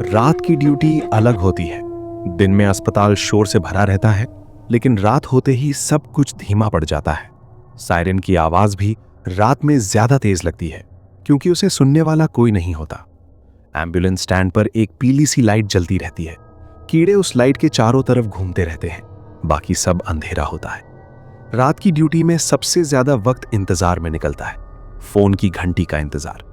रात की ड्यूटी अलग होती है। दिन में अस्पताल शोर से भरा रहता है, लेकिन रात होते ही सब कुछ धीमा पड़ जाता है। सायरन की आवाज भी रात में ज्यादा तेज लगती है, क्योंकि उसे सुनने वाला कोई नहीं होता। एम्बुलेंस स्टैंड पर एक पीली सी लाइट जलती रहती है। कीड़े उस लाइट के चारों तरफ घूमते रहते हैं, बाकी सब अंधेरा होता है। रात की ड्यूटी में सबसे ज्यादा वक्त इंतजार में निकलता है। फोन की घंटी का इंतजार।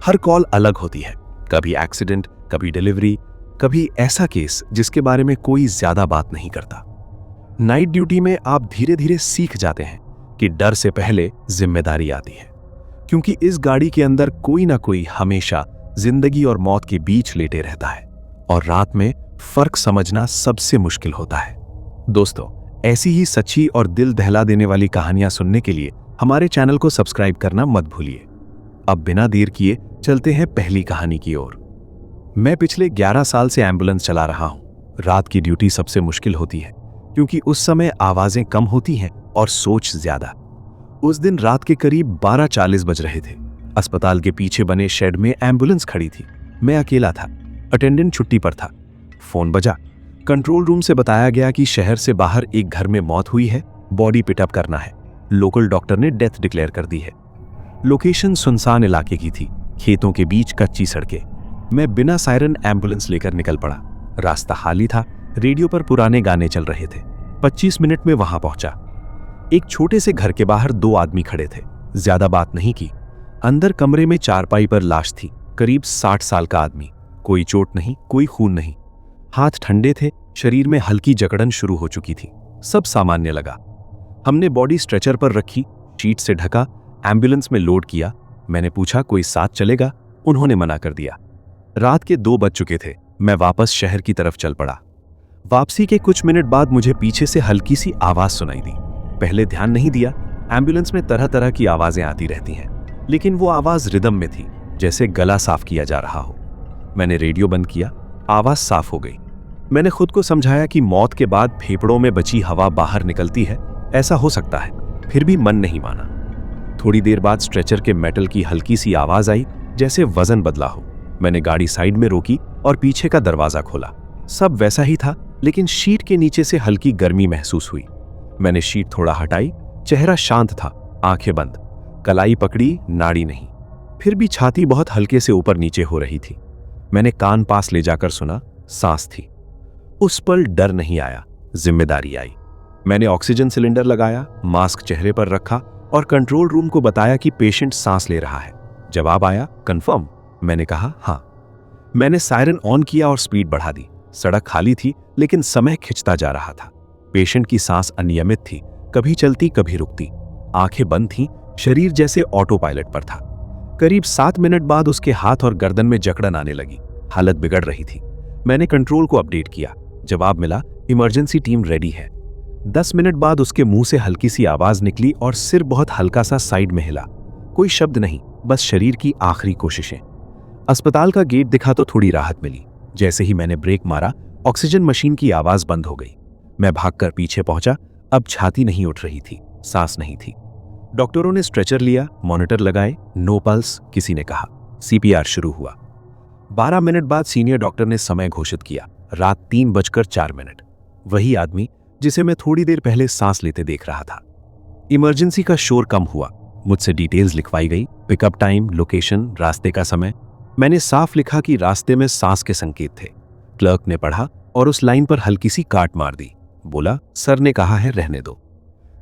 हर कॉल अलग होती है, कभी एक्सीडेंट, कभी डिलीवरी, कभी ऐसा केस जिसके बारे में कोई ज्यादा बात नहीं करता। नाइट ड्यूटी में आप धीरे धीरे सीख जाते हैं कि डर से पहले जिम्मेदारी आती है, क्योंकि इस गाड़ी के अंदर कोई ना कोई हमेशा जिंदगी और मौत के बीच लेटे रहता है, और रात में फर्क समझना सबसे मुश्किल होता है। दोस्तों, ऐसी ही सच्ची और दिल दहला देने वाली कहानियां सुनने के लिए हमारे चैनल को सब्सक्राइब करना मत भूलिए। अब बिना देर किए चलते हैं पहली कहानी की ओर। मैं पिछले 11 साल से एम्बुलेंस चला रहा हूं। रात की ड्यूटी सबसे मुश्किल होती है, क्योंकि उस समय आवाजें कम होती हैं और सोच ज्यादा। उस दिन रात के करीब 12:40 बज रहे थे। अस्पताल के पीछे बने शेड में एम्बुलेंस खड़ी थी। मैं अकेला था। अटेंडेंट छुट्टी पर था। फोन बजा। कंट्रोल रूम से बताया गया कि शहर से बाहर एक घर में मौत हुई है, बॉडी पिटअप करना है। लोकल डॉक्टर ने डेथ डिक्लेयर कर दी है। लोकेशन सुनसान इलाके की थी, खेतों के बीच कच्ची सड़कें। मैं बिना सायरन एम्बुलेंस लेकर निकल पड़ा। रास्ता खाली था, रेडियो पर पुराने गाने चल रहे थे। 25 मिनट में वहां पहुंचा। एक छोटे से घर के बाहर 2 आदमी खड़े थे। ज्यादा बात नहीं की। अंदर कमरे में चारपाई पर लाश थी, करीब 60 साल का आदमी। कोई चोट नहीं, कोई खून नहीं। हाथ ठंडे थे, शरीर में हल्की जकड़न शुरू हो चुकी थी। सब सामान्य लगा। हमने बॉडी स्ट्रेचर पर रखी, शीट से ढका, एम्बुलेंस में लोड किया। मैंने पूछा, कोई साथ चलेगा? उन्होंने मना कर दिया। रात के 2 बज चुके थे। मैं वापस शहर की तरफ चल पड़ा। वापसी के कुछ मिनट बाद मुझे पीछे से हल्की सी आवाज सुनाई दी। पहले ध्यान नहीं दिया। एम्बुलेंस में तरह तरह की आवाजें आती रहती हैं, लेकिन वो आवाज रिदम में थी, जैसे गला साफ किया जा रहा हो। मैंने रेडियो बंद किया। आवाज साफ हो गई। मैंने खुद को समझाया कि मौत के बाद फेफड़ों में बची हवा बाहर निकलती है, ऐसा हो सकता है। फिर भी मन नहीं माना। थोड़ी देर बाद स्ट्रेचर के मेटल की हल्की सी आवाज आई, जैसे वजन बदला हो। मैंने गाड़ी साइड में रोकी और पीछे का दरवाजा खोला। सब वैसा ही था, लेकिन शीट के नीचे से हल्की गर्मी महसूस हुई। मैंने शीट थोड़ा हटाई। चेहरा शांत था, आंखें बंद। कलाई पकड़ी, नाड़ी नहीं। फिर भी छाती बहुत हल्के से ऊपर नीचे हो रही थी। मैंने कान पास ले जाकर सुना। सांस थी। उस पल डर नहीं आया, जिम्मेदारी आई। मैंने ऑक्सीजन सिलेंडर लगाया, मास्क चेहरे पर रखा और कंट्रोल रूम को बताया कि पेशेंट सांस ले रहा है। जवाब आया, कंफर्म। मैंने कहा, हाँ। मैंने सायरन ऑन किया और स्पीड बढ़ा दी। सड़क खाली थी, लेकिन समय खिंचता जा रहा था। पेशेंट की सांस अनियमित थी, कभी चलती कभी रुकती। आंखें बंद थीं, शरीर जैसे ऑटो पायलट पर था। करीब 7 मिनट बाद उसके हाथ और गर्दन में जकड़न आने लगी। हालत बिगड़ रही थी। मैंने कंट्रोल को अपडेट किया। जवाब मिला, इमरजेंसी टीम रेडी है। 10 मिनट बाद उसके मुंह से हल्की सी आवाज निकली और सिर बहुत हल्का सा साइड में हिला। कोई शब्द नहीं, बस शरीर की आखिरी कोशिशें। अस्पताल का गेट दिखा तो थोड़ी राहत मिली। जैसे ही मैंने ब्रेक मारा, ऑक्सीजन मशीन की आवाज बंद हो गई। मैं भागकर पीछे पहुंचा। अब छाती नहीं उठ रही थी, सांस नहीं थी। डॉक्टरों ने स्ट्रेचर लिया, मॉनिटर लगाए। नो पल्स, किसी ने कहा। सीपीआर शुरू हुआ। 12 मिनट बाद सीनियर डॉक्टर ने समय घोषित किया। रात 3:04। वही आदमी जिसे मैं थोड़ी देर पहले सांस लेते देख रहा था। इमरजेंसी का शोर कम हुआ। मुझसे डिटेल्स लिखवाई गई, पिकअप टाइम, लोकेशन, रास्ते का समय। मैंने साफ लिखा कि रास्ते में सांस के संकेत थे। क्लर्क ने पढ़ा और उस लाइन पर हल्की सी काट मार दी। बोला, सर ने कहा है, रहने दो।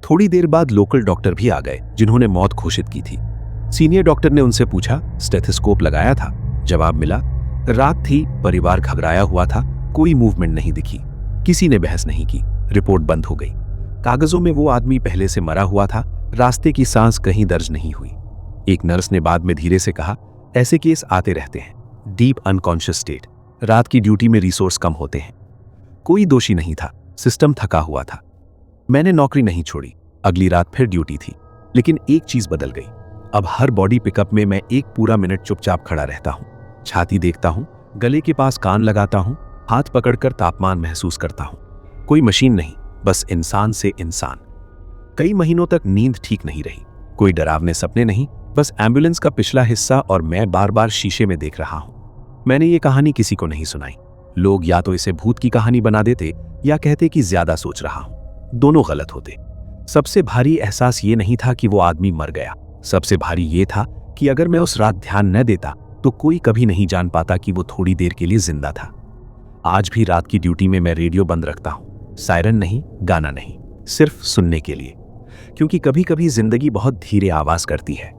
थोड़ी देर बाद लोकल डॉक्टर भी आ गए, जिन्होंने मौत घोषित की थी। सीनियर डॉक्टर ने उनसे पूछा, स्टेथोस्कोप लगाया था? जवाब मिला, रात थी, परिवार घबराया हुआ था, कोई मूवमेंट नहीं दिखी। किसी ने बहस नहीं की। रिपोर्ट बंद हो गई। कागजों में वो आदमी पहले से मरा हुआ था। रास्ते की सांस कहीं दर्ज नहीं हुई। एक नर्स ने बाद में धीरे से कहा, ऐसे केस आते रहते हैं। Deep unconscious state. रात की ड्यूटी में रिसोर्स कम होते हैं। कोई दोषी नहीं था, सिस्टम थका हुआ था। मैंने नौकरी नहीं छोड़ी। अगली रात फिर ड्यूटी थी, लेकिन एक चीज बदल गई। अब हर बॉडी पिकअप में मैं 1 पूरा मिनट चुपचाप खड़ा रहता हूं। छाती देखता हूं, गले के पास कान लगाता हूं, हाथ पकड़कर तापमान महसूस करता हूं। कोई मशीन नहीं, बस इंसान से इंसान। कई महीनों तक नींद ठीक नहीं रही। कोई डरावने सपने नहीं, बस एम्बुलेंस का पिछला हिस्सा और मैं बार बार शीशे में देख रहा हूं। मैंने ये कहानी किसी को नहीं सुनाई। लोग या तो इसे भूत की कहानी बना देते या कहते कि ज्यादा सोच रहा हूं। दोनों गलत होते। सबसे भारी एहसास ये नहीं था कि वो आदमी मर गया। सबसे भारी ये था कि अगर मैं उस रात ध्यान न देता तो कोई कभी नहीं जान पाता कि वो थोड़ी देर के लिए जिंदा था। आज भी रात की ड्यूटी में मैं रेडियो बंद रखता हूं। सायरन नहीं, गाना नहीं, सिर्फ सुनने के लिए, क्योंकि कभी कभी जिंदगी बहुत धीरे आवाज करती है।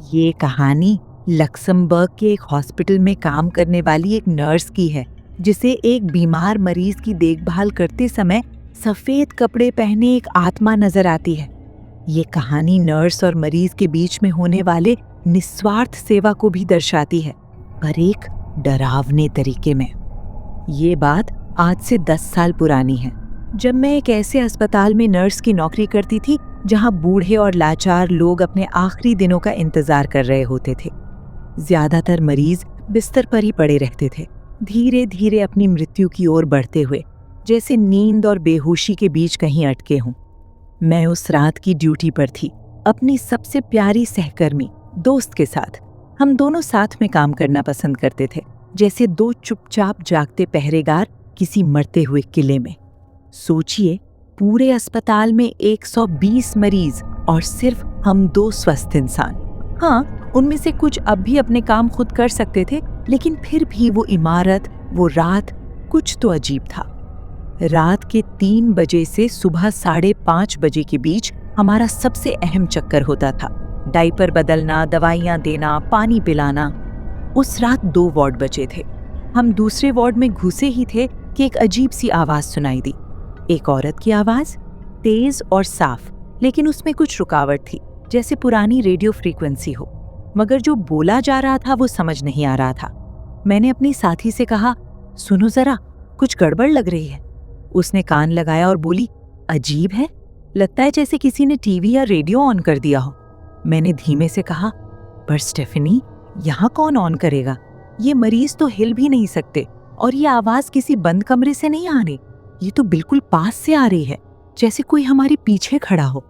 ये कहानी लक्समबर्ग के एक हॉस्पिटल में काम करने वाली एक नर्स की है, जिसे एक बीमार मरीज की देखभाल करते समय सफेद कपड़े पहने एक आत्मा नजर आती है। ये कहानी नर्स और मरीज के बीच में होने वाले निस्वार्थ सेवा को भी दर्शाती है, पर एक डरावने तरीके में। ये बात आज से 10 साल पुरानी है, जब मैं एक ऐसे अस्पताल में नर्स की नौकरी करती थी जहां बूढ़े और लाचार लोग अपने आखिरी दिनों का इंतजार कर रहे होते थे। ज्यादातर मरीज बिस्तर पर ही पड़े रहते थे, धीरे धीरे अपनी मृत्यु की ओर बढ़ते हुए, जैसे नींद और बेहोशी के बीच कहीं अटके हों। मैं उस रात की ड्यूटी पर थी, अपनी सबसे प्यारी सहकर्मी दोस्त के साथ। हम दोनों साथ में काम करना पसंद करते थे, जैसे दो चुपचाप जागते पहरेदार किसी मरते हुए किले में। सोचिए, पूरे अस्पताल में 120 मरीज और सिर्फ हम 2 स्वस्थ इंसान। हाँ, उनमें से कुछ अब भी अपने काम खुद कर सकते थे, लेकिन फिर भी वो इमारत, वो रात, कुछ तो अजीब था। रात के 3 बजे से सुबह 5:30 बजे के बीच हमारा सबसे अहम चक्कर होता था। डायपर बदलना, दवाइयाँ देना, पानी पिलाना। उस रात 2 वार्ड बचे थे। हम दूसरे वार्ड में घुसे ही थे कि एक अजीब सी आवाज सुनाई दी। एक औरत की आवाज, तेज और साफ, लेकिन उसमें कुछ रुकावट थी, जैसे पुरानी रेडियो फ्रीक्वेंसी हो। मगर जो बोला जा रहा था वो समझ नहीं आ रहा था। मैंने अपनी साथी से कहा, सुनो जरा, कुछ गड़बड़ लग रही है। उसने कान लगाया और बोली, अजीब है, लगता है जैसे किसी ने टीवी या रेडियो ऑन कर दिया हो। मैंने धीमे से कहा, पर स्टेफनी, यहाँ कौन ऑन करेगा? ये मरीज तो हिल भी नहीं सकते, और ये आवाज किसी बंद कमरे से नहीं आ रही। ये तो बिल्कुल पास से आ रही है, जैसे कोई हमारे पीछे खड़ा हो।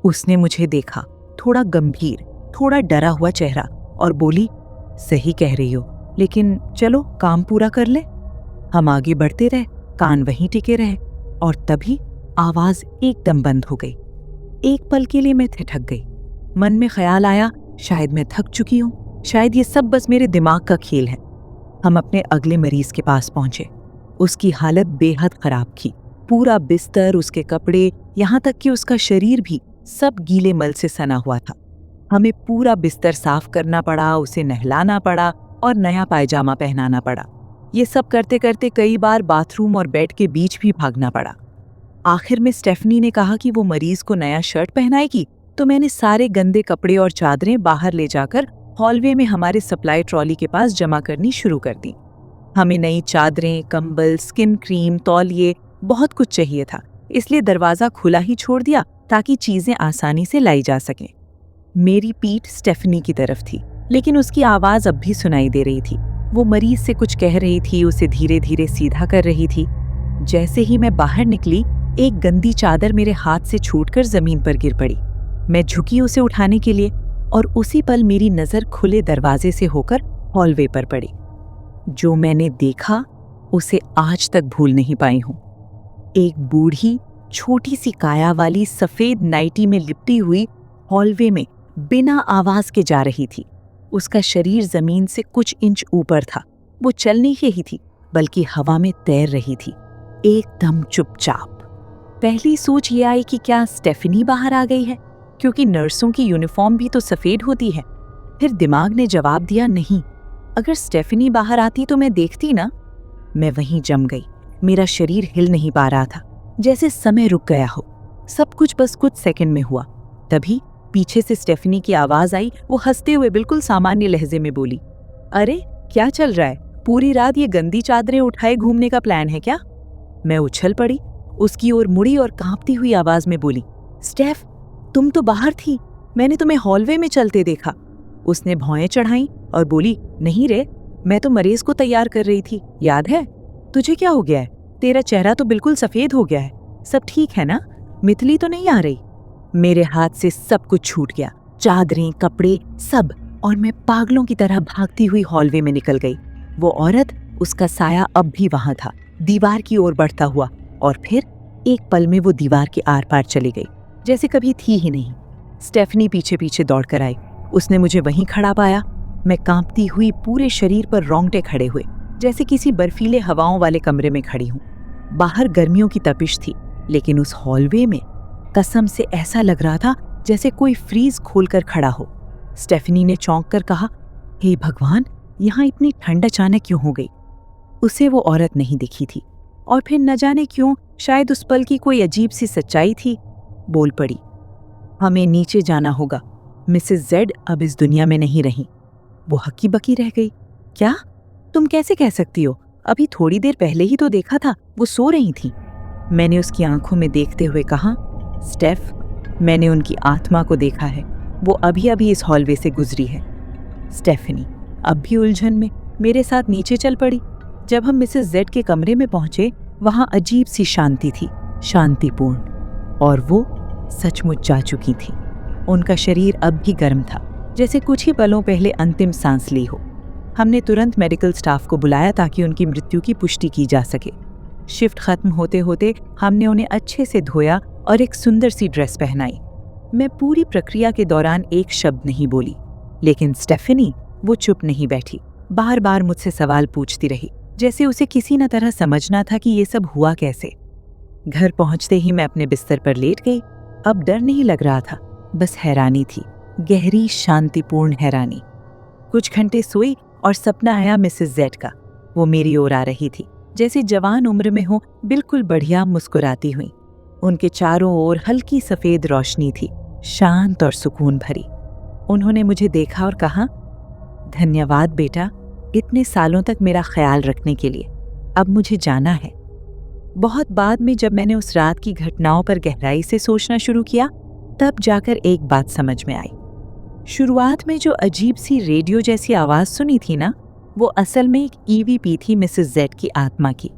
उसने मुझे देखा, थोड़ा गंभीर, थोड़ा डरा हुआ चेहरा, और बोली, सही कह रही हो, लेकिन चलो काम पूरा कर ले। हम आगे बढ़ते रहे, कान वहीं टिके रहे, और तभी आवाज एकदम बंद हो गई। एक पल के लिए मैं ठिठक गई। मन में ख्याल आया, शायद मैं थक चुकी हूँ, शायद ये सब बस मेरे दिमाग का खेल है। हम अपने अगले मरीज के पास पहुंचे। उसकी हालत बेहद खराब थी। पूरा बिस्तर, उसके कपड़े, यहाँ तक कि उसका शरीर भी सब गीले मल से सना हुआ था। हमें पूरा बिस्तर साफ करना पड़ा, उसे नहलाना पड़ा और नया पायजामा पहनाना पड़ा। ये सब करते करते कई बार बाथरूम और बेड के बीच भी भागना पड़ा। आखिर में स्टेफनी ने कहा कि वो मरीज को नया शर्ट पहनाएगी, तो मैंने सारे गंदे कपड़े और चादरें बाहर ले जाकर हॉलवे में हमारे सप्लाई ट्रॉली के पास जमा करनी शुरू कर दी। हमें नई चादरें, कंबल, स्किन क्रीम, तौलिए, बहुत कुछ चाहिए था, इसलिए दरवाज़ा खुला ही छोड़ दिया ताकि चीज़ें आसानी से लाई जा सकें। मेरी पीठ स्टेफनी की तरफ थी, लेकिन उसकी आवाज़ अब भी सुनाई दे रही थी। वो मरीज से कुछ कह रही थी, उसे धीरे धीरे सीधा कर रही थी। जैसे ही मैं बाहर निकली, एक गंदी चादर मेरे हाथ से छूटकर ज़मीन पर गिर पड़ी। मैं झुकी उसे उठाने के लिए, और उसी पल मेरी नज़र खुले दरवाजे से होकर हॉलवे पर पड़ी। जो मैंने देखा उसे आज तक भूल नहीं पाई हूं। एक बूढ़ी, छोटी सी काया वाली सफेद नाइटी में लिपटी हुई हॉलवे में बिना आवाज के जा रही थी। उसका शरीर जमीन से कुछ इंच ऊपर था। वो चल नहीं रही थी, बल्कि हवा में तैर रही थी, एकदम चुपचाप। पहली सोच ये आई कि क्या स्टेफनी बाहर आ गई है, क्योंकि नर्सों की यूनिफॉर्म भी तो सफेद होती है। फिर दिमाग ने जवाब दिया, नहीं, अगर स्टेफनी बाहर आती तो मैं देखती ना। मैं वहीं जम गई। मेरा शरीर हिल नहीं पा रहा था, जैसे समय रुक गया हो। सब कुछ बस कुछ सेकंड में हुआ। तभी पीछे से स्टेफनी की आवाज आई। वो हंसते हुए बिल्कुल सामान्य लहजे में बोली, अरे क्या चल रहा है? पूरी रात ये गंदी चादरें उठाए घूमने का प्लान है क्या? मैं उछल पड़ी, उसकी ओर मुड़ी और कांपती हुई आवाज में बोली, स्टेफ, तुम तो बाहर थी, मैंने तुम्हें हॉलवे में चलते देखा। उसने भौएं चढ़ाई और बोली, नहीं रे, मैं तो मरीज को तैयार कर रही थी, याद है? तुझे क्या हो गया है? तेरा चेहरा तो बिल्कुल सफेद हो गया है। सब ठीक है ना? मितली तो नहीं आ रही? मेरे हाथ से सब कुछ छूट गया, चादरें, कपड़े, सब। और मैं पागलों की तरह भागती हुई हॉलवे में निकल गई। वो औरत, उसका साया अब भी वहां था, दीवार की ओर बढ़ता हुआ, और फिर एक पल में वो दीवार के आर पार चली गई, जैसे कभी थी ही नहीं। स्टेफनी पीछे पीछे दौड़ कर आई। उसने मुझे वहीं खड़ा पाया। मैं कांपती हुई, पूरे शरीर पर रोंगटे खड़े हुए, जैसे किसी बर्फीले हवाओं वाले कमरे में खड़ी हूं। बाहर गर्मियों की तपिश थी, लेकिन उस हॉलवे में कसम से ऐसा लग रहा था जैसे कोई फ्रीज खोलकर खड़ा हो। स्टेफनी ने चौंक कर कहा, हे भगवान, यहाँ इतनी ठंड अचानक क्यों हो गई? उसे वो औरत नहीं दिखी थी, और फिर न जाने क्यों, शायद उस पल की कोई अजीब सी सच्चाई थी, बोल पड़ी, हमें नीचे जाना होगा। मिसेस जेड अब इस दुनिया में नहीं रही। वो हक्की बकी रह गई। क्या? तुम कैसे कह सकती हो? अभी थोड़ी देर पहले ही तो देखा था, वो सो रही थी। मैंने उसकी आंखों में देखते हुए कहा, स्टेफ, मैंने उनकी आत्मा को देखा है। वो अभी अभी इस हॉलवे से गुजरी है। स्टेफनी अब भी उलझन में मेरे साथ नीचे चल पड़ी। जब हम मिसेस जेड के कमरे में पहुंचे, वहां अजीब सी शांति थी, शांतिपूर्ण, और वो सचमुच जा चुकी थी। उनका शरीर अब भी गर्म था, जैसे कुछ ही पलों पहले अंतिम सांस ली हो। हमने तुरंत मेडिकल स्टाफ को बुलाया ताकि उनकी मृत्यु की पुष्टि की जा सके। शिफ्ट खत्म होते होते हमने उन्हें अच्छे से धोया और एक सुंदर सी ड्रेस पहनाई। मैं पूरी प्रक्रिया के दौरान एक शब्द नहीं बोली, लेकिन स्टेफनी, वो चुप नहीं बैठी, बार बार मुझसे सवाल पूछती रही, जैसे उसे किसी न तरह समझना था कि ये सब हुआ कैसे। घर पहुंचते ही मैं अपने बिस्तर पर लेट गई। अब डर नहीं लग रहा था, बस हैरानी थी, गहरी शांतिपूर्ण हैरानी। कुछ घंटे सोई और सपना आया मिसेस जेड का। वो मेरी ओर आ रही थी, जैसे जवान उम्र में हो, बिल्कुल बढ़िया, मुस्कुराती हुई। उनके चारों ओर हल्की सफेद रोशनी थी, शांत और सुकून भरी। उन्होंने मुझे देखा और कहा, धन्यवाद बेटा, इतने सालों तक मेरा ख्याल रखने के लिए। अब मुझे जाना है। बहुत बाद में जब मैंने उस रात की घटनाओं पर गहराई से सोचना शुरू किया, तब जाकर एक बात समझ में आई। शुरुआत में जो अजीब सी रेडियो जैसी आवाज सुनी थी ना, वो असल में एक ईवीपी थी मिसेस जेड की आत्मा की।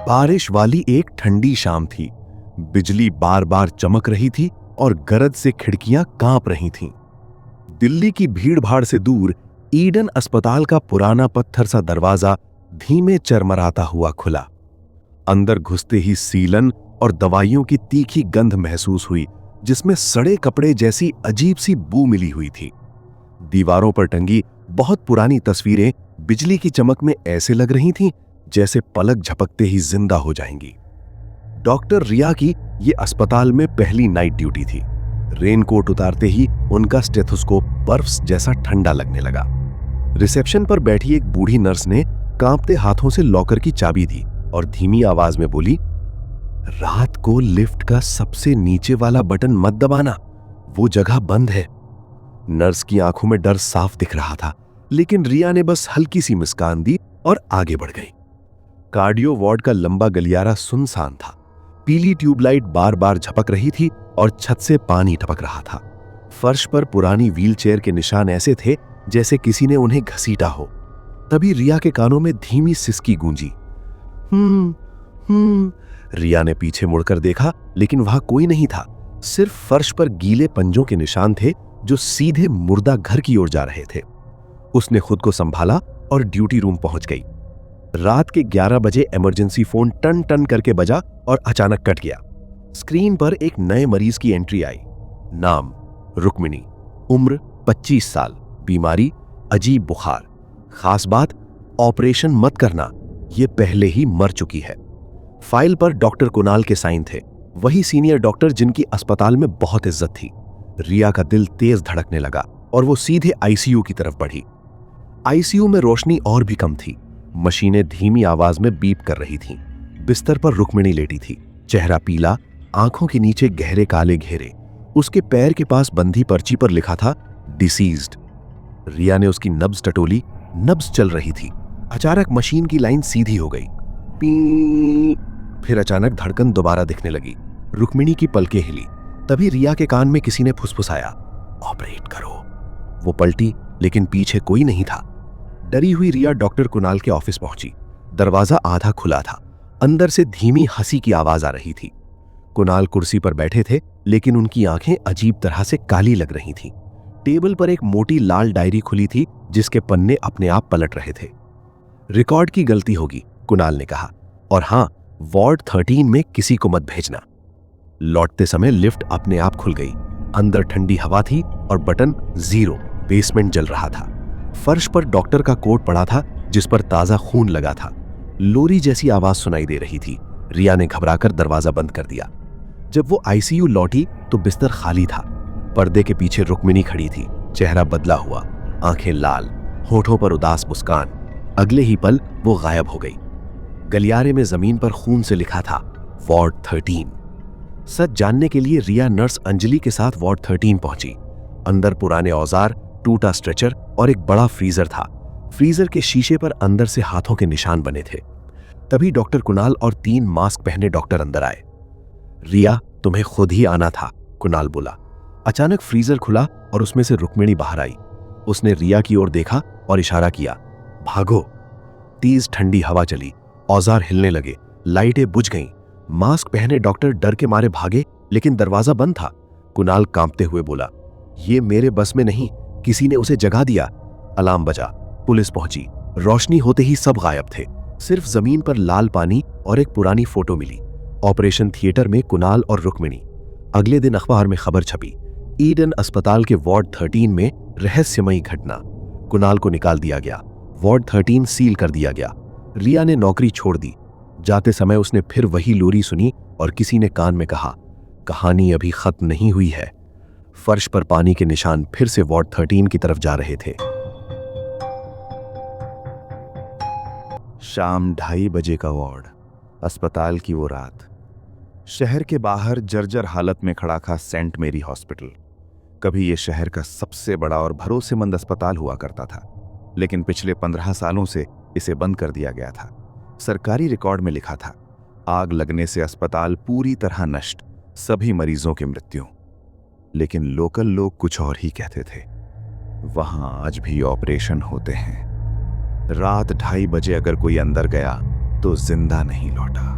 बारिश वाली एक ठंडी शाम थी। बिजली बार बार चमक रही थी और गरज से खिड़कियां कांप रही थीं। दिल्ली की भीड़-भाड़ से दूर ईडन अस्पताल का पुराना पत्थर सा दरवाजा धीमे चरमराता हुआ खुला। अंदर घुसते ही सीलन और दवाइयों की तीखी गंध महसूस हुई, जिसमें सड़े कपड़े जैसी अजीब सी बू मिली हुई थी। दीवारों पर टंगी बहुत पुरानी तस्वीरें बिजली की चमक में ऐसे लग रही थीं जैसे पलक झपकते ही जिंदा हो जाएंगी। डॉक्टर रिया की ये अस्पताल में पहली नाइट ड्यूटी थी। रेनकोट उतारते ही उनका स्टेथोस्कोप बर्फ जैसा ठंडा लगने लगा। रिसेप्शन पर बैठी एक बूढ़ी नर्स ने कांपते हाथों से लॉकर की चाबी दी और धीमी आवाज में बोली, रात को लिफ्ट का सबसे नीचे वाला बटन मत दबाना, वो जगह बंद है। नर्स की आंखों में डर साफ दिख रहा था, लेकिन रिया ने बस हल्की सी मुस्कान दी और आगे बढ़ गई। कार्डियो वार्ड का लंबा गलियारा सुनसान था। पीली ट्यूबलाइट बार बार झपक रही थी और छत से पानी टपक रहा था। फर्श पर पुरानी व्हीलचेयर के निशान ऐसे थे जैसे किसी ने उन्हें घसीटा हो। तभी रिया के कानों में धीमी सिसकी गूंजी। रिया ने पीछे मुड़कर देखा, लेकिन वहां कोई नहीं था। सिर्फ फर्श पर गीले पंजों के निशान थे जो सीधे मुर्दा घर की ओर जा रहे थे। उसने खुद को संभाला और ड्यूटी रूम पहुंच गई। रात के 11 बजे इमरजेंसी फोन टन टन करके बजा और अचानक कट गया। स्क्रीन पर एक नए मरीज की एंट्री आई। नाम रुक्मिणी, उम्र 25 साल, बीमारी अजीब बुखार। खास बात, ऑपरेशन मत करना, ये पहले ही मर चुकी है। फाइल पर डॉक्टर कुणाल के साइन थे, वही सीनियर डॉक्टर जिनकी अस्पताल में बहुत इज्जत थी। रिया का दिल तेज धड़कने लगा और वो सीधे आईसीयू की तरफ बढ़ी। आईसीयू में रोशनी और भी कम थी। मशीनें धीमी आवाज में बीप कर रही थीं। बिस्तर पर रुक्मिणी लेटी थी, चेहरा पीला, आंखों के नीचे गहरे काले घेरे। उसके पैर के पास बंधी पर्ची पर लिखा था डिसीज्ड। रिया ने उसकी नब्ज टटोली। नब्ज चल रही थी। अचानक मशीन की लाइन सीधी हो गई। पी। फिर अचानक धड़कन दोबारा दिखने लगी। रुक्मिणी की पलकें हिली। तभी रिया के कान में किसी ने फुसफुसाया, ऑपरेट करो। वो पलटी, लेकिन पीछे कोई नहीं था। डरी हुई रिया डॉक्टर कुणाल के ऑफिस पहुंची। दरवाजा आधा खुला था। अंदर से धीमी हंसी की आवाज आ रही थी। कुणाल कुर्सी पर बैठे थे, लेकिन उनकी आंखें अजीब तरह से काली लग रही थीं। टेबल पर एक मोटी लाल डायरी खुली थी जिसके पन्ने अपने आप पलट रहे थे। रिकॉर्ड की गलती होगी, कुणाल ने कहा, और हां, वार्ड 13 में किसी को मत भेजना। लौटते समय लिफ्ट अपने आप खुल गई। अंदर ठंडी हवा थी और बटन 0 बेसमेंट जल रहा था। फर्श पर डॉक्टर का कोट पड़ा था जिस पर ताजा खून लगा था। लोरी जैसी आवाज सुनाई दे रही थी। रिया ने घबराकर दरवाजा बंद कर दिया। जब वो आईसीयू लौटी तो बिस्तर खाली था। पर्दे के पीछे रुक्मिणी खड़ी थी, चेहरा बदला हुआ, आंखें लाल, होठों पर उदास मुस्कान। अगले ही पल वो गायब हो गई। गलियारे में जमीन पर खून से लिखा था वार्ड 13। सच जानने के लिए रिया नर्स अंजलि के साथ वार्ड 13 पहुंची। अंदर पुराने औजार, टूटा स्ट्रेचर और एक बड़ा फ्रीजर था। फ्रीजर के शीशे पर अंदर से हाथों के निशान बने थे। तभी डॉक्टर कुणाल और 3 मास्क पहने डॉक्टर अंदर आए। रिया, तुम्हें खुद ही आना था, कुणाल बोला। अचानक फ्रीजर खुला और उसमें से रुक्मिणी बाहर आई। उसने रिया की ओर देखा और इशारा किया, भागो। तेज ठंडी हवा चली, औजार हिलने लगे, लाइटें बुझ गईं। मास्क पहने डॉक्टर डर के मारे भागे, लेकिन दरवाजा बंद था। कुणाल कांपते हुए बोला, ये मेरे बस में नहीं, किसी ने उसे जगा दिया। अलार्म बजा, पुलिस पहुंची। रोशनी होते ही सब गायब थे। सिर्फ जमीन पर लाल पानी और एक पुरानी फोटो मिली। ऑपरेशन थिएटर में कुणाल और रुक्मिणी। अगले दिन अखबार में खबर छपी, ईडन अस्पताल के वार्ड 13 में रहस्यमयी घटना। कुणाल को निकाल दिया गया, वार्ड 13 सील कर दिया गया। रिया ने नौकरी छोड़ दी। जाते समय उसने फिर वही लोरी सुनी और किसी ने कान में कहा, कहानी अभी खत्म नहीं हुई है। फर्श पर पानी के निशान फिर से वार्ड 13 की तरफ जा रहे थे। शाम 2:30 बजे का वार्ड, अस्पताल की वो रात। शहर के बाहर जर्जर हालत में खड़ा था सेंट मेरी हॉस्पिटल। कभी ये शहर का सबसे बड़ा और भरोसेमंद अस्पताल हुआ करता था, लेकिन पिछले 15 सालों से इसे बंद कर दिया गया था। सरकारी रिकॉर्ड में लिखा था, आग लगने से अस्पताल पूरी तरह नष्ट, सभी मरीजों की मृत्यु। लेकिन लोकल लोग कुछ और ही कहते थे। वहां आज भी ऑपरेशन होते हैं। रात 2:30 बजे अगर कोई अंदर गया तो जिंदा नहीं लौटा।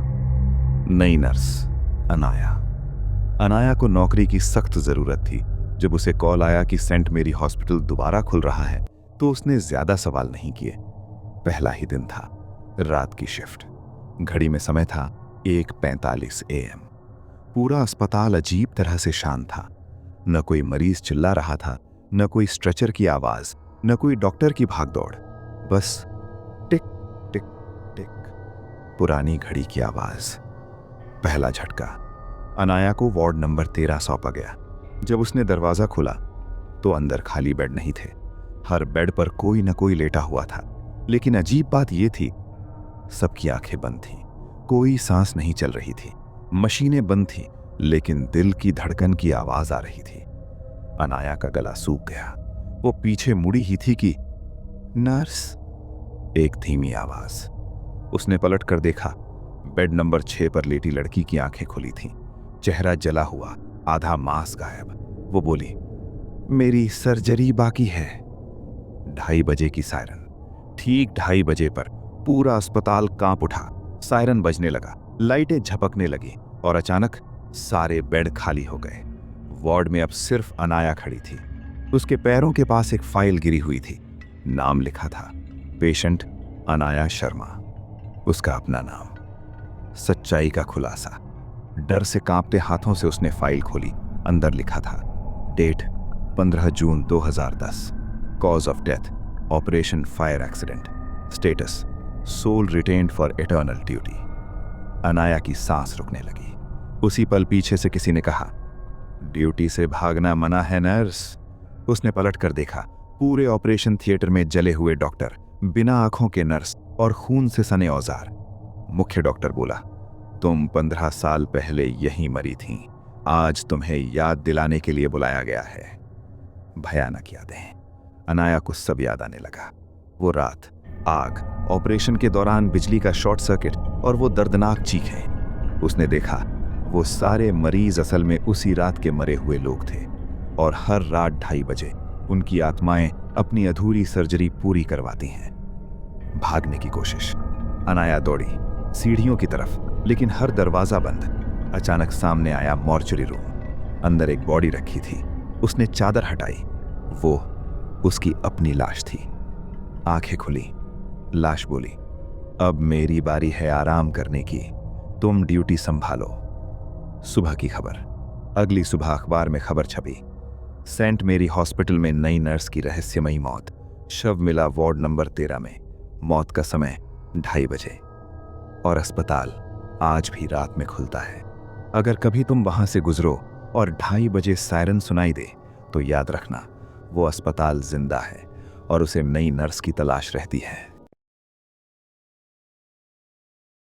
नई नर्स अनाया को नौकरी की सख्त जरूरत थी। जब उसे कॉल आया कि सेंट मेरी हॉस्पिटल दोबारा खुल रहा है तो उसने ज्यादा सवाल नहीं किए। पहला ही दिन था, रात की शिफ्ट। घड़ी में समय था 1:45 AM। पूरा अस्पताल अजीब तरह से शांत था। न कोई मरीज चिल्ला रहा था, न कोई स्ट्रेचर की आवाज, न कोई डॉक्टर की भागदौड़। बस टिक टिक टिक, पुरानी घड़ी की आवाज। पहला झटका। अनाया को वार्ड नंबर 13 सौंपा गया। जब उसने दरवाजा खोला तो अंदर खाली बेड नहीं थे। हर बेड पर कोई न कोई लेटा हुआ था। लेकिन अजीब बात यह थी, सबकी आंखें बंद थीं। कोई सांस नहीं चल रही थी। मशीनें बंद थीं, लेकिन दिल की धड़कन की आवाज आ रही थी। अनाया का गला सूख गया। वो पीछे मुड़ी ही थी कि नर्स, एक धीमी आवाज। उसने पलट कर देखा। बेड नंबर 6 पर लेटी लड़की की आंखें खुली थीं, चेहरा जला हुआ, आधा मांस गायब। वो बोली, मेरी सर्जरी बाकी है। 2:30 बजे की सायरन। ठीक 2:30 बजे पर पूरा अस्पताल कांप उठा। सायरन बजने लगा, लाइटें झपकने लगी और अचानक सारे बेड खाली हो गए। वार्ड में अब सिर्फ अनाया खड़ी थी। उसके पैरों के पास एक फाइल गिरी हुई थी। नाम लिखा था, पेशेंट अनाया शर्मा। उसका अपना नाम। सच्चाई का खुलासा। डर से कांपते हाथों से उसने फाइल खोली। अंदर लिखा था, date 15 June 2010, cause of death operation fire accident, status soul retained for eternal duty. Anaya की सांस रुकने लगी। उसी पल पीछे से किसी ने कहा, ड्यूटी से भागना मना है नर्स। उसने पलट कर देखा। पूरे ऑपरेशन थिएटर में जले हुए डॉक्टर, बिना आंखों के नर्स और खून से सने औजार। मुख्य डॉक्टर बोला, तुम 15 साल पहले यहीं मरी थीं। आज तुम्हें याद दिलाने के लिए बुलाया गया है। भयानक यादें। अनाया को सब याद आने लगा। वो रात, आग, ऑपरेशन के दौरान बिजली का शॉर्ट सर्किट और वो दर्दनाक चीखें। उसने देखा, वो सारे मरीज असल में उसी रात के मरे हुए लोग थे और हर रात 2:30 बजे उनकी आत्माएं अपनी अधूरी सर्जरी पूरी करवाती हैं। भागने की कोशिश। अनाया दौड़ी सीढ़ियों की तरफ, लेकिन हर दरवाजा बंद। अचानक सामने आया मॉर्चरी रूम। अंदर एक बॉडी रखी थी। उसने चादर हटाई। वो उसकी अपनी लाश थी। आंखें खुली। लाश बोली, अब मेरी बारी है आराम करने की, तुम ड्यूटी संभालो। सुबह की खबर। अगली सुबह अखबार में खबर छपी, सेंट मेरी हॉस्पिटल में नई नर्स की रहस्यमयी मौत। शव मिला वार्ड नंबर 13 में। मौत का समय 2:30 बजे। और अस्पताल आज भी रात में खुलता है। अगर कभी तुम वहां से गुजरो और 2:30 बजे सायरन सुनाई दे तो याद रखना, वो अस्पताल जिंदा है और उसे नई नर्स की तलाश रहती है।